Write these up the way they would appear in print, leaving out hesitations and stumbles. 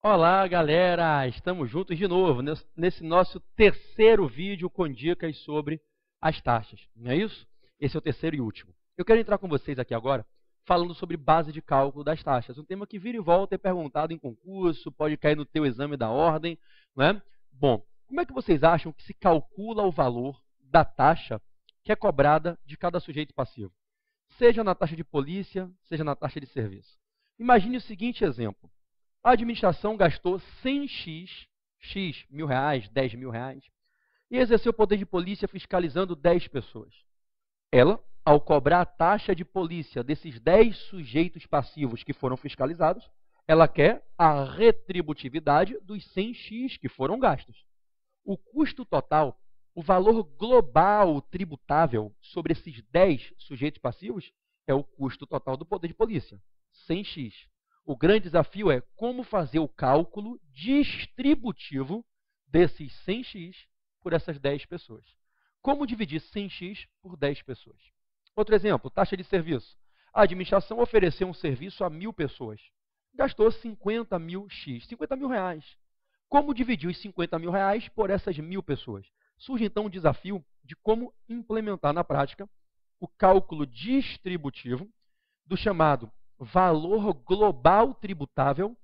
Olá, galera! Estamos juntos de novo nesse nosso terceiro vídeo com dicas sobre as taxas, não é isso? Esse é o terceiro e último. Eu quero entrar com vocês aqui agora falando sobre base de cálculo das taxas. Um tema que vira e volta é perguntado em concurso, pode cair no teu exame da ordem, não é? Bom, como é que vocês acham que se calcula o valor da taxa que é cobrada de cada sujeito passivo? Seja na taxa de polícia, seja na taxa de serviço. Imagine o seguinte exemplo. A administração gastou 100x, x mil reais, 10 mil reais, e exerceu o poder de polícia fiscalizando 10 pessoas. Ela, ao cobrar a taxa de polícia desses 10 sujeitos passivos que foram fiscalizados, ela quer a retributividade dos 100x que foram gastos. O custo total, o valor global tributável sobre esses 10 sujeitos passivos, é o custo total do poder de polícia, 100x. O grande desafio é como fazer o cálculo distributivo desses 100x por essas 10 pessoas. Como dividir 100x por 10 pessoas? Outro exemplo, taxa de serviço. A administração ofereceu um serviço a 1.000 pessoas. Gastou 50 mil x, 50 mil reais. Como dividir os 50 mil reais por essas 1.000 pessoas? Surge então o desafio de como implementar na prática o cálculo distributivo do chamado valor global tributável,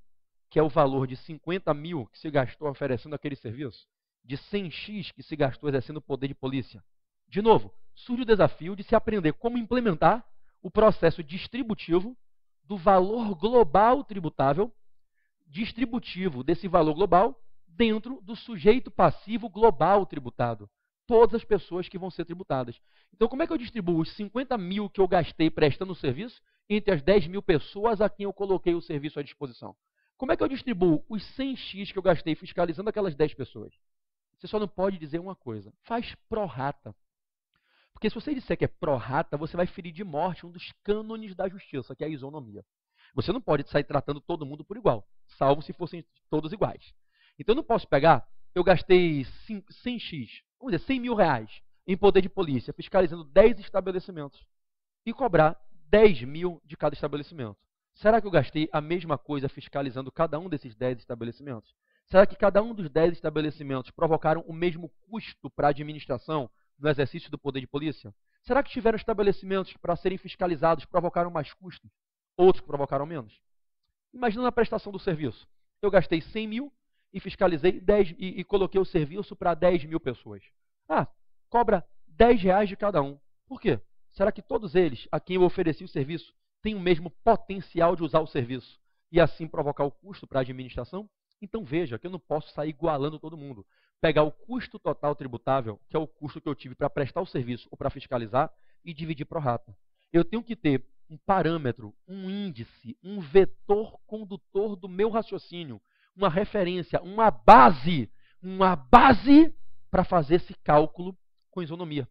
que é o valor de 50 mil que se gastou oferecendo aquele serviço, de 100x que se gastou exercendo o poder de polícia. De novo, surge o desafio de se aprender como implementar o processo distributivo do valor global tributável, distributivo desse valor global, dentro do sujeito passivo global tributado. Todas as pessoas que vão ser tributadas. Então, como é que eu distribuo os 50 mil que eu gastei prestando o serviço entre as 10 mil pessoas a quem eu coloquei o serviço à disposição? Como é que eu distribuo os 100x que eu gastei fiscalizando aquelas 10 pessoas? Você só não pode dizer uma coisa. Faz pró-rata. Porque se você disser que é pró-rata, você vai ferir de morte um dos cânones da justiça, que é a isonomia. Você não pode sair tratando todo mundo por igual, salvo se fossem todos iguais. Então, eu não posso pegar, eu gastei 100x, vamos dizer, 100 mil reais em poder de polícia, fiscalizando 10 estabelecimentos e cobrar 10 mil de cada estabelecimento. Será que eu gastei a mesma coisa fiscalizando cada um desses 10 estabelecimentos? Será que cada um dos 10 estabelecimentos provocaram o mesmo custo para a administração no exercício do poder de polícia? Será que tiveram estabelecimentos que, para serem fiscalizados, provocaram mais custos? Outros que provocaram menos? Imagina a prestação do serviço. Eu gastei 100 mil e fiscalizei 10 e coloquei o serviço para 10 mil pessoas. Cobra 10 reais de cada um. Por quê? Será que todos eles, a quem eu ofereci o serviço, têm o mesmo potencial de usar o serviço e assim provocar o custo para a administração? Então veja que eu não posso sair igualando todo mundo. Pegar o custo total tributável, que é o custo que eu tive para prestar o serviço ou para fiscalizar, e dividir pro rata. Eu tenho que ter um parâmetro, um índice, um vetor condutor do meu raciocínio, uma referência, uma base para fazer esse cálculo com isonomia.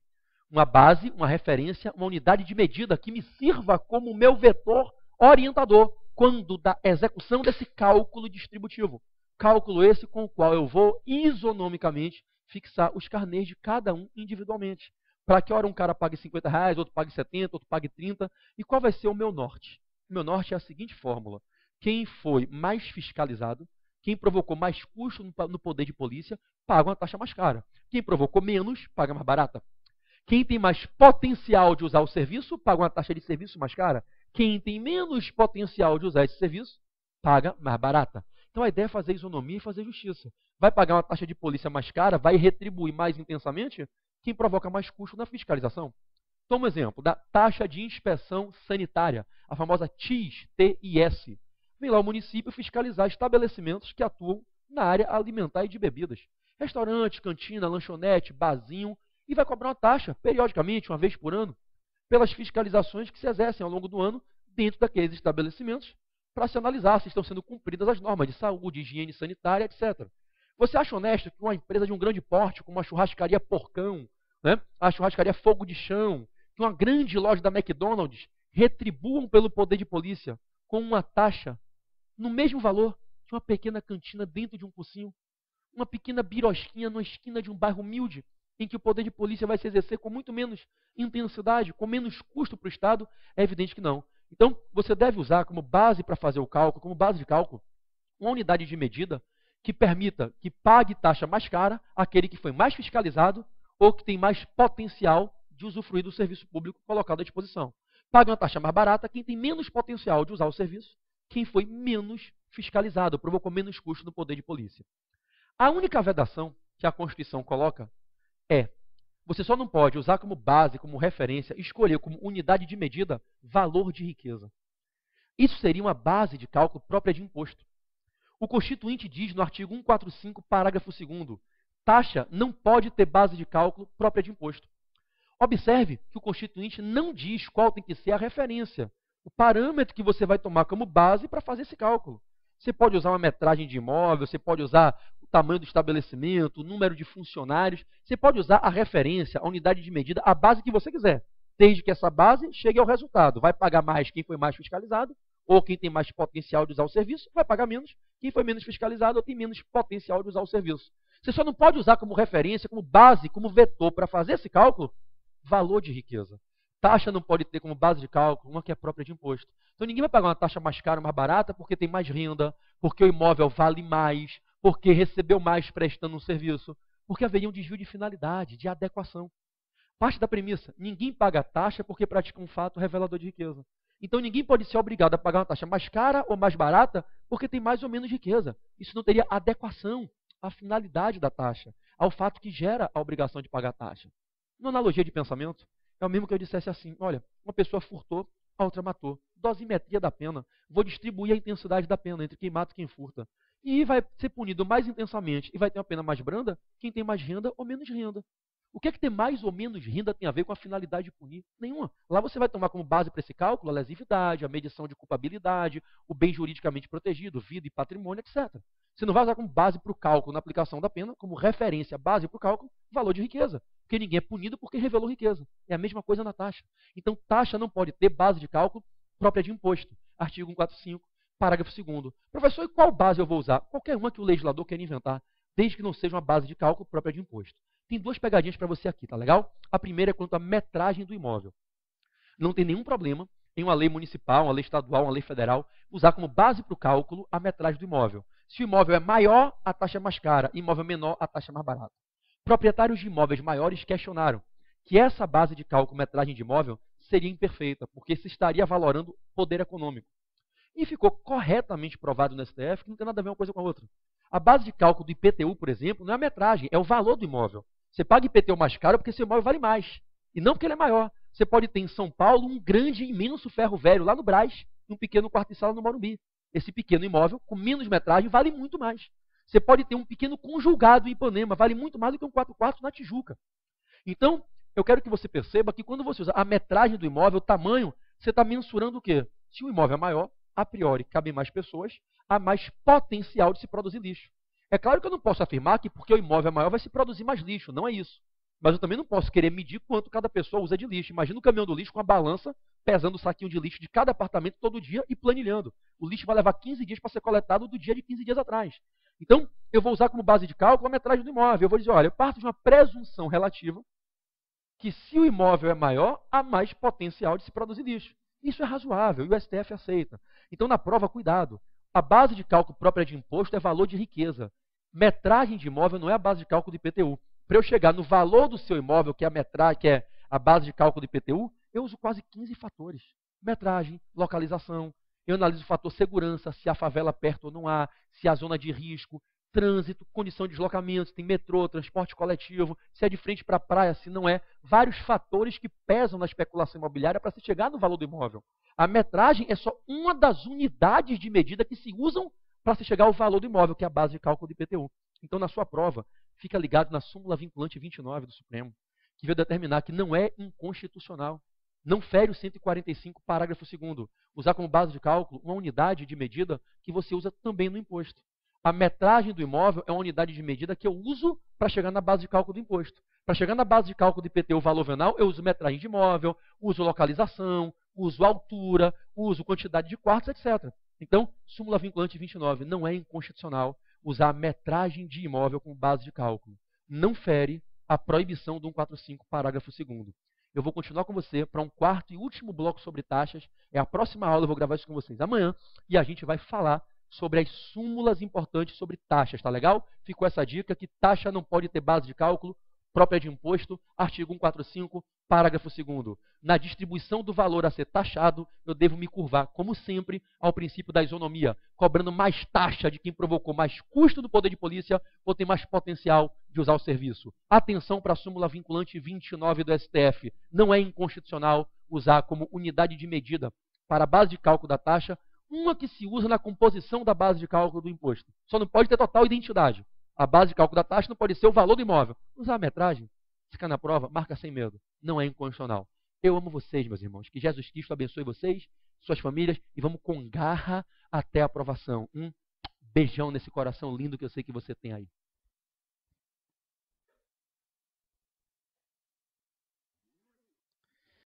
Uma base, uma referência, uma unidade de medida que me sirva como meu vetor orientador quando da execução desse cálculo distributivo. Cálculo esse com o qual eu vou isonomicamente fixar os carnês de cada um individualmente. Para que hora um cara pague 50 reais, outro pague 70, outro pague 30. E qual vai ser o meu norte? O meu norte é a seguinte fórmula. Quem foi mais fiscalizado, quem provocou mais custo no poder de polícia, paga uma taxa mais cara. Quem provocou menos, paga mais barata. Quem tem mais potencial de usar o serviço, paga uma taxa de serviço mais cara. Quem tem menos potencial de usar esse serviço, paga mais barata. Então a ideia é fazer isonomia e fazer justiça. Vai pagar uma taxa de polícia mais cara, vai retribuir mais intensamente quem provoca mais custo na fiscalização. Toma um exemplo da taxa de inspeção sanitária, a famosa TIS, T-I-S. Vem lá o município fiscalizar estabelecimentos que atuam na área alimentar e de bebidas. Restaurante, cantina, lanchonete, barzinho, e vai cobrar uma taxa, periodicamente, uma vez por ano, pelas fiscalizações que se exercem ao longo do ano dentro daqueles estabelecimentos, para se analisar se estão sendo cumpridas as normas de saúde, higiene sanitária, etc. Você acha honesto que uma empresa de um grande porte, como uma churrascaria Porcão, né, a churrascaria Fogo de Chão, que uma grande loja da McDonald's, retribuam pelo poder de polícia com uma taxa no mesmo valor de uma pequena cantina dentro de um cursinho, uma pequena birosquinha na esquina de um bairro humilde, em que o poder de polícia vai se exercer com muito menos intensidade, com menos custo para o Estado? É evidente que não. Então, você deve usar como base para fazer o cálculo, como base de cálculo, uma unidade de medida que permita que pague taxa mais cara aquele que foi mais fiscalizado ou que tem mais potencial de usufruir do serviço público colocado à disposição. Paga uma taxa mais barata quem tem menos potencial de usar o serviço, quem foi menos fiscalizado, provocou menos custo no poder de polícia. A única vedação que a Constituição coloca é: você só não pode usar como base, como referência, escolher como unidade de medida valor de riqueza. Isso seria uma base de cálculo própria de imposto. O Constituinte diz no artigo 145, parágrafo 2º, taxa não pode ter base de cálculo própria de imposto. Observe que o Constituinte não diz qual tem que ser a referência, o parâmetro que você vai tomar como base para fazer esse cálculo. Você pode usar uma metragem de imóvel, você pode usar o tamanho do estabelecimento, o número de funcionários, você pode usar a referência, a unidade de medida, a base que você quiser, desde que essa base chegue ao resultado. Vai pagar mais quem foi mais fiscalizado, ou quem tem mais potencial de usar o serviço, vai pagar menos quem foi menos fiscalizado ou tem menos potencial de usar o serviço. Você só não pode usar como referência, como base, como vetor para fazer esse cálculo, valor de riqueza. Taxa não pode ter como base de cálculo uma que é própria de imposto. Então ninguém vai pagar uma taxa mais cara ou mais barata porque tem mais renda, porque o imóvel vale mais, porque recebeu mais prestando um serviço, porque haveria um desvio de finalidade, de adequação. Parte da premissa: ninguém paga taxa porque pratica um fato revelador de riqueza. Então ninguém pode ser obrigado a pagar uma taxa mais cara ou mais barata porque tem mais ou menos riqueza. Isso não teria adequação à finalidade da taxa, ao fato que gera a obrigação de pagar a taxa. Uma analogia de pensamento é o mesmo que eu dissesse assim: olha, uma pessoa furtou, a outra matou. Dosimetria da pena. Vou distribuir a intensidade da pena entre quem mata e quem furta. E vai ser punido mais intensamente e vai ter uma pena mais branda quem tem mais renda ou menos renda. O que é que ter mais ou menos renda tem a ver com a finalidade de punir? Nenhuma. Lá você vai tomar como base para esse cálculo a lesividade, a medição de culpabilidade, o bem juridicamente protegido, vida e patrimônio, etc. Você não vai usar como base para o cálculo na aplicação da pena, como referência, base para o cálculo, valor de riqueza. Porque ninguém é punido porque revelou riqueza. É a mesma coisa na taxa. Então, taxa não pode ter base de cálculo própria de imposto. Artigo 145, parágrafo 2º. Professor, e qual base eu vou usar? Qualquer uma que o legislador queira inventar, desde que não seja uma base de cálculo própria de imposto. Tem duas pegadinhas para você aqui, tá legal? A primeira é quanto à metragem do imóvel. Não tem nenhum problema em uma lei municipal, uma lei estadual, uma lei federal, usar como base para o cálculo a metragem do imóvel. Se o imóvel é maior, a taxa é mais cara. Imóvel menor, a taxa é mais barata. Proprietários de imóveis maiores questionaram que essa base de cálculo, metragem de imóvel, seria imperfeita, porque se estaria valorando poder econômico. E ficou corretamente provado no STF que não tem nada a ver uma coisa com a outra. A base de cálculo do IPTU, por exemplo, não é a metragem, é o valor do imóvel. Você paga IPTU mais caro porque seu imóvel vale mais, e não porque ele é maior. Você pode ter em São Paulo um grande, imenso ferro velho lá no Brás, e um pequeno quarto de sala no Morumbi. Esse pequeno imóvel, com menos metragem, vale muito mais. Você pode ter um pequeno conjugado em Ipanema, vale muito mais do que um 4 quartos na Tijuca. Então, eu quero que você perceba que quando você usa a metragem do imóvel, o tamanho, você está mensurando o quê? Se o imóvel é maior, a priori, cabem mais pessoas, há mais potencial de se produzir lixo. É claro que eu não posso afirmar que porque o imóvel é maior vai se produzir mais lixo, não é isso. Mas eu também não posso querer medir quanto cada pessoa usa de lixo. Imagina o caminhão do lixo com a balança, pesando o saquinho de lixo de cada apartamento todo dia e planilhando. O lixo vai levar 15 dias para ser coletado do dia de 15 dias atrás. Então, eu vou usar como base de cálculo a metragem do imóvel. Eu vou dizer, olha, eu parto de uma presunção relativa que se o imóvel é maior, há mais potencial de se produzir lixo. Isso é razoável e o STF aceita. Então, na prova, cuidado. A base de cálculo própria de imposto é valor de riqueza. Metragem de imóvel não é a base de cálculo do IPTU. Para eu chegar no valor do seu imóvel, que é a metragem, que é a base de cálculo do IPTU, eu uso quase 15 fatores. Metragem, localização, eu analiso o fator segurança, se há favela perto ou não há, se há zona de risco, trânsito, condição de deslocamento, se tem metrô, transporte coletivo, se é de frente para a praia, se não é. Vários fatores que pesam na especulação imobiliária para se chegar no valor do imóvel. A metragem é só uma das unidades de medida que se usam para se chegar ao valor do imóvel, que é a base de cálculo do IPTU. Então, na sua prova, fica ligado na súmula vinculante 29 do Supremo, que veio determinar que não é inconstitucional. Não fere o 145, parágrafo 2º. Usar como base de cálculo uma unidade de medida que você usa também no imposto. A metragem do imóvel é uma unidade de medida que eu uso para chegar na base de cálculo do imposto. Para chegar na base de cálculo do IPTU, valor venal, eu uso metragem de imóvel, uso localização, uso altura, uso quantidade de quartos, etc. Então, súmula vinculante 29, não é inconstitucional usar a metragem de imóvel como base de cálculo. Não fere a proibição do 145, parágrafo 2º. Eu vou continuar com você para um quarto e último bloco sobre taxas. É a próxima aula, eu vou gravar isso com vocês amanhã, e a gente vai falar sobre as súmulas importantes sobre taxas, tá legal? Ficou essa dica que taxa não pode ter base de cálculo própria de imposto, artigo 145, parágrafo 2º. Na distribuição do valor a ser taxado, eu devo me curvar, como sempre, ao princípio da isonomia, cobrando mais taxa de quem provocou mais custo do poder de polícia ou tem mais potencial de usar o serviço. Atenção para a súmula vinculante 29 do STF. Não é inconstitucional usar como unidade de medida para a base de cálculo da taxa uma que se usa na composição da base de cálculo do imposto. Só não pode ter total identidade. A base de cálculo da taxa não pode ser o valor do imóvel. Usar a metragem, se cai na prova, marca sem medo. Não é inconstitucional. Eu amo vocês, meus irmãos. Que Jesus Cristo abençoe vocês, suas famílias, e vamos com garra até a aprovação. Beijão nesse coração lindo que eu sei que você tem aí.